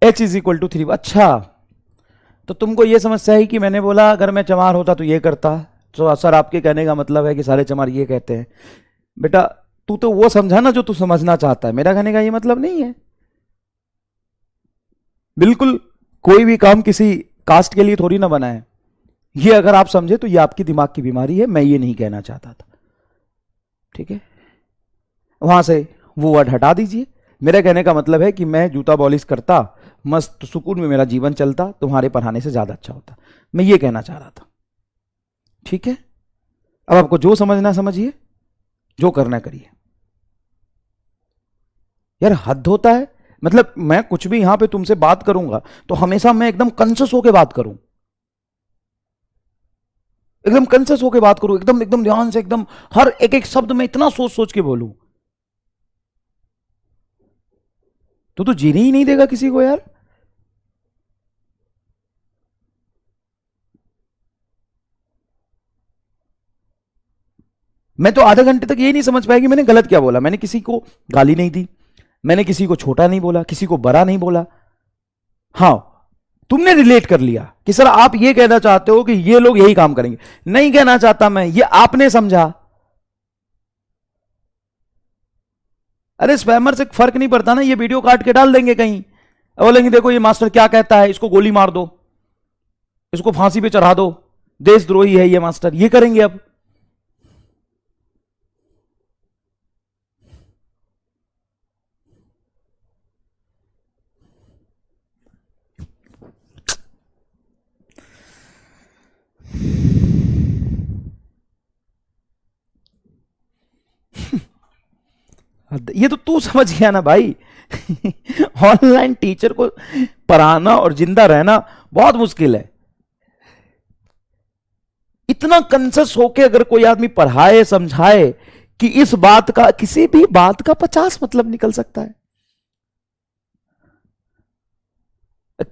H=3। अच्छा, तो तुमको ये समस्या है कि मैंने बोला अगर मैं चमार होता तो ये करता, तो सर आपके कहने का मतलब है कि सारे चमार ये कहते हैं। बेटा तू तो वो समझा ना जो तू समझना चाहता है, मेरा कहने का ये मतलब नहीं है। बिल्कुल कोई भी काम किसी कास्ट के लिए थोड़ी ना बना है। ये अगर आप समझे तो ये आपकी दिमाग की बीमारी है, मैं ये नहीं कहना चाहता था। ठीक है, वहां से वो वर्ड हटा दीजिए। मेरे कहने का मतलब है कि मैं जूता पॉलिश करता, मस्त सुकून में मेरा जीवन चलता, तुम्हारे पढ़ाने से ज्यादा अच्छा होता, मैं ये कहना चाह रहा था। ठीक है, अब आपको जो समझना समझिए, जो करना करिए। यार हद होता है, मतलब मैं कुछ भी यहां पे तुमसे बात करूंगा तो हमेशा मैं एकदम कॉन्शियस होकर बात करूं, एकदम कॉन्शियस होकर बात करूं, एकदम एकदम ध्यान से, एकदम हर एक एक शब्द में इतना सोच सोच के बोलूं। तो जीने ही नहीं देगा किसी को यार। मैं तो आधे घंटे तक ये नहीं समझ पाया कि मैंने गलत क्या बोला। मैंने किसी को गाली नहीं दी, मैंने किसी को छोटा नहीं बोला, किसी को बड़ा नहीं बोला। हाँ, तुमने रिलेट कर लिया कि सर आप ये कहना चाहते हो कि ये लोग यही काम करेंगे। नहीं कहना चाहता मैं, ये आपने समझा। अरे स्पैमर से फर्क नहीं पड़ता ना, ये वीडियो काट के डाल देंगे कहीं, बोलेंगे देखो ये मास्टर क्या कहता है, इसको गोली मार दो, इसको फांसी पे चढ़ा दो, देशद्रोही है ये मास्टर, ये करेंगे अब। ये तो तू समझ गया ना भाई। ऑनलाइन टीचर को पढ़ाना और जिंदा रहना बहुत मुश्किल है। इतना कंसस होके अगर कोई आदमी पढ़ाए समझाए कि इस बात का, किसी भी बात का 50 मतलब निकल सकता है।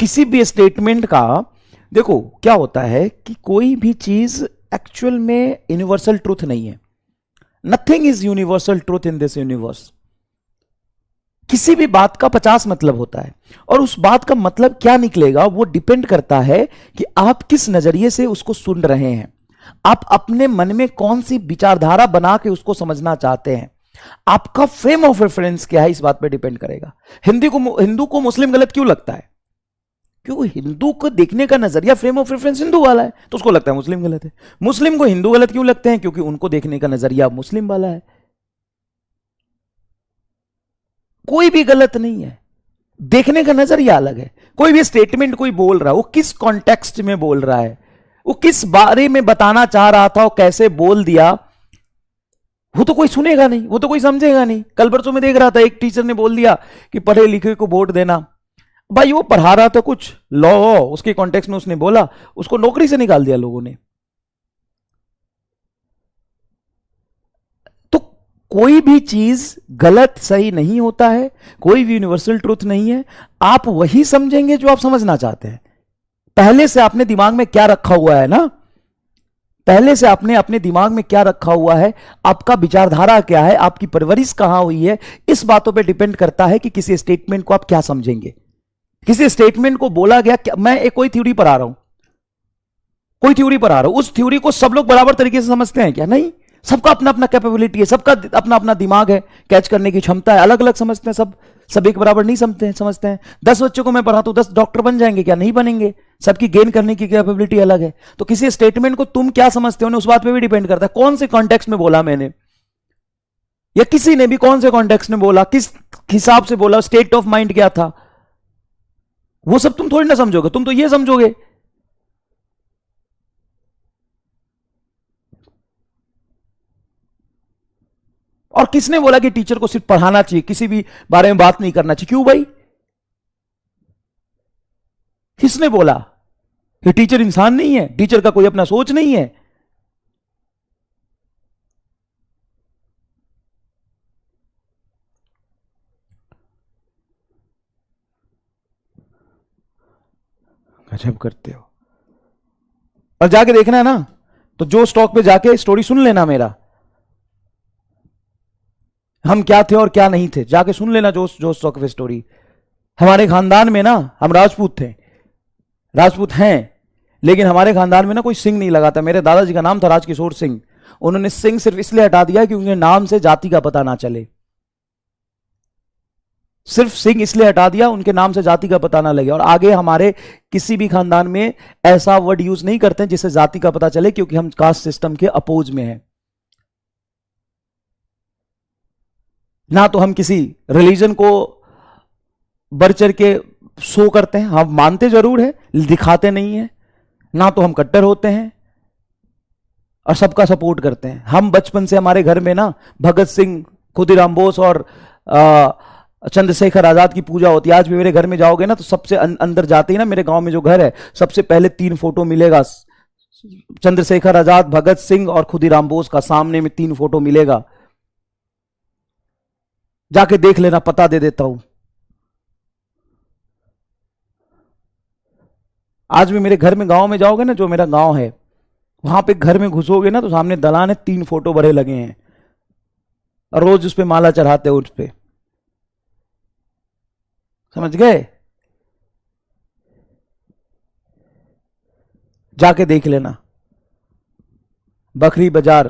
किसी भी स्टेटमेंट का देखो क्या होता है कि कोई भी चीज एक्चुअल में यूनिवर्सल ट्रूथ नहीं है। Nothing is universal truth in this universe. किसी भी बात का 50 मतलब होता है, और उस बात का मतलब क्या निकलेगा वो डिपेंड करता है कि आप किस नजरिए से उसको सुन रहे हैं, आप अपने मन में कौन सी विचारधारा बना के उसको समझना चाहते हैं, आपका फ्रेम ऑफ रेफरेंस क्या है, इस बात पे डिपेंड करेगा। हिंदू को मुस्लिम गलत क्यों लगता है? क्योंकि हिंदू को देखने का नजरिया, फ्रेम ऑफ रेफरेंस हिंदू वाला है, तो उसको लगता है मुस्लिम गलत है। मुस्लिम को हिंदू गलत क्यों लगते हैं? क्योंकि उनको देखने का नजरिया मुस्लिम वाला है। कोई भी गलत नहीं है, देखने का नजरिया अलग है। कोई भी स्टेटमेंट कोई बोल रहा है, वो किस कॉन्टेक्स्ट में बोल रहा है, वो किस बारे में बताना चाह रहा था और कैसे बोल दिया, वो तो कोई सुनेगा नहीं, वो तो कोई समझेगा नहीं। कल परसों में देख रहा था, एक टीचर ने बोल दिया कि पढ़े लिखे को वोट देना। भाई वो पढ़ा रहा था कुछ लॉ, उसके कॉन्टेक्स्ट में उसने बोला, उसको नौकरी से निकाल दिया लोगों ने। तो कोई भी चीज गलत सही नहीं होता है, कोई भी यूनिवर्सल ट्रूथ नहीं है। आप वही समझेंगे जो आप समझना चाहते हैं। पहले से आपने दिमाग में क्या रखा हुआ है ना, पहले से आपने अपने दिमाग में क्या रखा हुआ है, आपका विचारधारा क्या है, आपकी परवरिश कहां हुई है, इस बातों पे डिपेंड करता है कि किसी स्टेटमेंट को आप क्या समझेंगे। किसी स्टेटमेंट को बोला गया, मैं एक कोई थ्योरी पढ़ा रहा हूं, कोई थ्योरी पढ़ा रहा हूं, उस थ्योरी को सब लोग बराबर तरीके से समझते हैं क्या? नहीं, सबका अपना अपना कैपेबिलिटी है, सबका अपना अपना दिमाग है, कैच करने की क्षमता है, अलग अलग समझते हैं सब एक बराबर नहीं समझते हैं। 10 बच्चों को मैं पढ़ाता हूं, 10 डॉक्टर बन जाएंगे क्या? नहीं बनेंगे। सबकी गेन करने की कैपेबिलिटी अलग है। तो किसी स्टेटमेंट को तुम क्या समझते हो उस बात पे भी डिपेंड करता है, कौन से कॉन्टेक्स्ट में बोला मैंने, या किसी ने भी कौन से कॉन्टेक्स्ट में बोला, किस हिसाब से बोला, स्टेट ऑफ माइंड क्या था, वो सब तुम थोड़ी ना समझोगे। तुम तो ये समझोगे और किसने बोला कि टीचर को सिर्फ पढ़ाना चाहिए, किसी भी बारे में बात नहीं करना चाहिए? क्यों भाई, किसने बोला? कि टीचर इंसान नहीं है, टीचर का कोई अपना सोच नहीं है? गजब करते हो। और जाके देखना है ना, तो जो स्टॉक पे जाके स्टोरी सुन लेना मेरा, हम क्या थे और क्या नहीं थे, जाके सुन लेना जो स्टॉक पे स्टोरी। हमारे खानदान में ना, हम राजपूत थे, राजपूत हैं, लेकिन हमारे खानदान में ना कोई सिंह नहीं लगाता। मेरे दादाजी का नाम था राजकिशोर सिंह। उन्होंने सिंह सिर्फ इसलिए हटा दिया कि उनके नाम से जाति का पता ना चले। सिर्फ सिंह इसलिए हटा दिया, उनके नाम से जाति का पता ना लगे। और आगे हमारे किसी भी खानदान में ऐसा वर्ड यूज नहीं करते जिससे जाति का पता चले, क्योंकि हम कास्ट सिस्टम के अपोज में हैं। ना तो हम किसी रिलीजन को बढ़ चढ़ के शो करते हैं, हम मानते जरूर है, दिखाते नहीं है। ना तो हम कट्टर होते हैं और सबका सपोर्ट करते हैं। हम बचपन से हमारे घर में ना भगत सिंह, खुदीराम बोस और चंद्रशेखर आजाद की पूजा होती है। आज भी मेरे घर में जाओगे ना तो सबसे अंदर जाते ही ना, मेरे गांव में जो घर है, सबसे पहले 3 फोटो मिलेगा, चंद्रशेखर आजाद, भगत सिंह और खुदीराम बोस का, सामने में 3 फोटो मिलेगा। जाके देख लेना, पता दे देता हूं। आज भी मेरे घर में, गांव में जाओगे ना, जो मेरा गांव है, वहां पे घर में घुसोगे ना तो सामने दलान है, 3 फोटो बड़े लगे हैं और रोज उस पे माला चढ़ाते हैं, उस पे। समझ गए? जाके देख लेना। बकरी बाजार